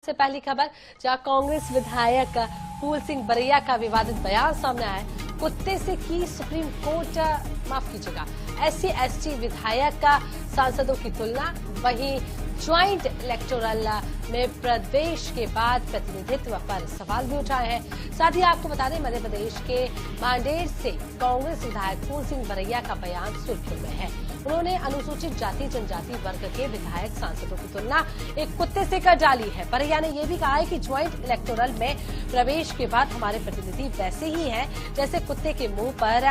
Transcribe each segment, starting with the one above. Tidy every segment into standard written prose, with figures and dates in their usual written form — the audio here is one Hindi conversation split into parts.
से पहली खबर, जहां कांग्रेस विधायक फूल सिंह बरैया का विवादित बयान सामने आया है। कुत्ते से की सुप्रीम कोर्ट, माफ कीजिएगा, SC/ST विधायक का सांसदों की तुलना। वहीं ज्वाइंट इलेक्टोरल में प्रदेश के बाद प्रतिनिधित्व पर सवाल भी उठाए हैं। साथ ही आपको बता दें, मध्य प्रदेश के मांडेर से कांग्रेस विधायक फूल सिंह बरैया का बयान सुर्खियों में है। उन्होंने अनुसूचित जाति जनजाति वर्ग के विधायक सांसदों की तुलना एक कुत्ते से कर डाली है। बरैया ने यह भी कहा है कि ज्वाइंट इलेक्टोरल में प्रवेश के बाद हमारे प्रतिनिधि वैसे ही हैं जैसे कुत्ते के मुंह पर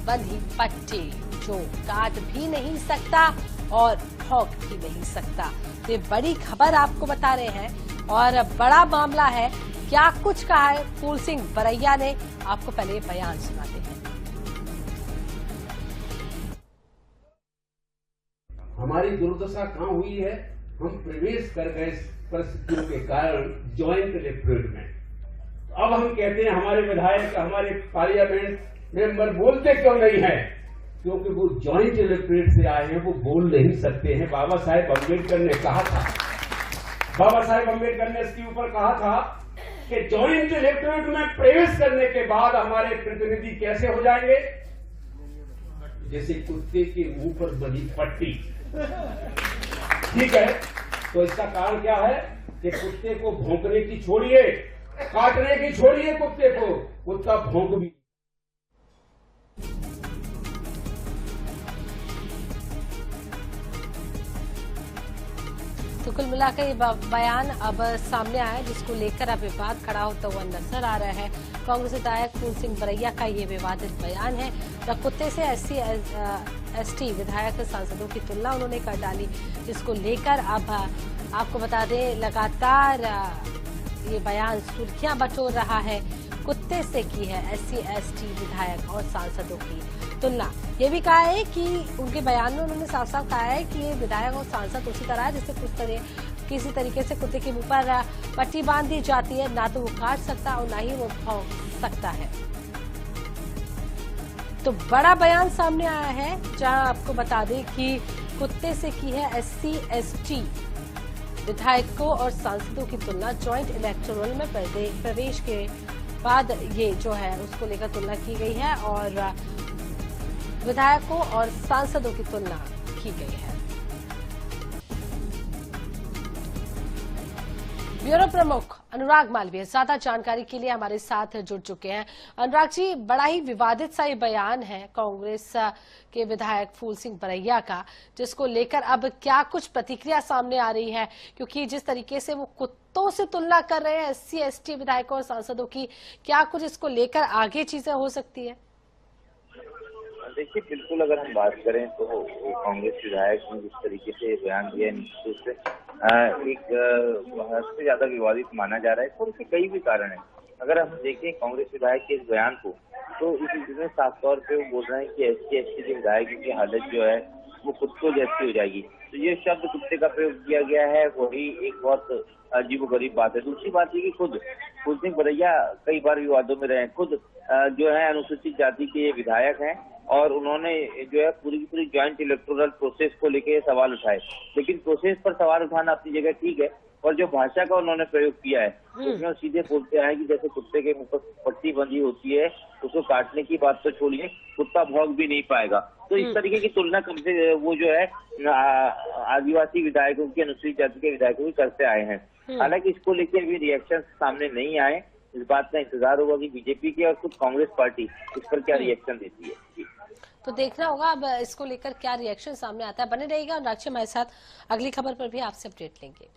बंधी पट्टी, जो काट भी नहीं सकता और भौंक भी नहीं सकता। ये बड़ी खबर आपको बता रहे हैं और बड़ा मामला है। क्या कुछ कहा है फूल सिंह बरैया ने, आपको पहले बयान सुनाते हैं। हमारी दुर्दशा कहाँ हुई है, हम प्रवेश कर गए परिस्थितियों के कारण ज्वाइंट इलेक्टोरेट में। अब हम कहते हैं हमारे विधायक, हमारे पार्लियामेंट मेंबर बोलते क्यों नहीं है, क्योंकि वो ज्वाइंट इलेक्टोरेट से आए हैं, वो बोल नहीं सकते हैं। बाबा साहेब अम्बेडकर ने कहा था, बाबा साहेब अम्बेडकर ने इसके ऊपर कहा था कि ज्वाइंट इलेक्टोरेट में प्रवेश करने के बाद हमारे प्रतिनिधि कैसे हो जाएंगे, जैसे कुत्ते के मुंह पर बंधी पट्टी। ठीक है, तो इसका कारण क्या है कि कुत्ते को भौंकने की छोड़िए, काटने की छोड़िए, कुत्ते को कुत्ता भौंक भी। तो कुल मिलाकर ये बयान अब सामने आया, जिसको लेकर अब विवाद खड़ा होता हुआ नजर आ रहा है। कांग्रेस विधायक फूल सिंह बरैया का ये विवादित बयान है। जब कुत्ते से SC/ST विधायक सांसदों की तुलना उन्होंने कर डाली, जिसको लेकर अब आपको बता दें लगातार ये बयान सुर्खियां बटोर रहा है। कुत्ते से की है SC/ST विधायक और सांसदों की तुलना। ये भी कहा है कि उनके बयान में उन्होंने साफ साफ कहा है कि ये विधायक और सांसद उसी तरह है जैसे किसी तरीके से कुत्ते के मुंह पर पट्टी बांध दी जाती है। ना तो वो काट सकता और ना ही वो भौंक सकता है। तो बड़ा बयान सामने आया है, जहां आपको बता दें कि कुत्ते से की है SC/ST विधायकों और सांसदों की तुलना। ज्वाइंट इलेक्टोरल में प्रवेश के बाद ये जो है उसको लेकर तुलना की गई है और विधायकों और सांसदों की तुलना की गई है। ब्यूरो प्रमुख अनुराग मालवीय ज्यादा जानकारी के लिए हमारे साथ जुड़ चुके हैं। अनुराग जी, बड़ा ही विवादित सा ये बयान है कांग्रेस के विधायक फूल सिंह बरैया का, जिसको लेकर अब क्या कुछ प्रतिक्रिया सामने आ रही है, क्योंकि जिस तरीके से वो कुत्तों से तुलना कर रहे हैं SC/ST विधायकों और सांसदों की, क्या कुछ इसको लेकर आगे चीजें हो सकती है? देखिए, बिल्कुल अगर हम बात करें तो कांग्रेस विधायक ने जिस तरीके से बयान दिया, निश्चित रूप से एक सबसे ज्यादा विवादित माना जा रहा है। और इसके कई भी कारण हैं। अगर हम देखें कांग्रेस विधायक के इस बयान को, तो इसमें साफ तौर पे वो बोल रहे हैं कि SC/ST के विधायकों की हालत जो है वो कुत्तों जैसी हो जाएगी। तो ये शब्द कुत्ते का प्रयोग किया गया है, वही एक बहुत अजीबोगरीब बात है। दूसरी बात ये कि खुद फूल सिंह बरैया कई बार विवादों में रहे हैं। खुद जो है अनुसूचित जाति के ये विधायक हैं और उन्होंने जो है पूरी की पूरी ज्वाइंट इलेक्टोरल प्रोसेस को लेकर सवाल उठाए। लेकिन प्रोसेस पर सवाल उठाना अपनी जगह ठीक है, और जो भाषा का उन्होंने प्रयोग किया है उसमें सीधे बोलते हैं कि जैसे कुत्ते के मुंह पर पट्टी बंधी होती है, उसको काटने की बात तो छोड़िए, कुत्ता भौंक भी नहीं पाएगा। तो इस तरीके की तुलना कम से वो जो है आदिवासी विधायकों की, अनुसूचित जाति के विधायकों की करते आए हैं। हालांकि इसको लेकर अभी रिएक्शन सामने नहीं आए। इस बात का इंतजार होगा कि बीजेपी की और खुद कांग्रेस पार्टी इस पर क्या रिएक्शन देती है। तो देखना होगा अब इसको लेकर क्या रिएक्शन सामने आता है। बने रहिएगा अनुराग जी हमारे साथ, अगली खबर पर भी आपसे अपडेट लेंगे।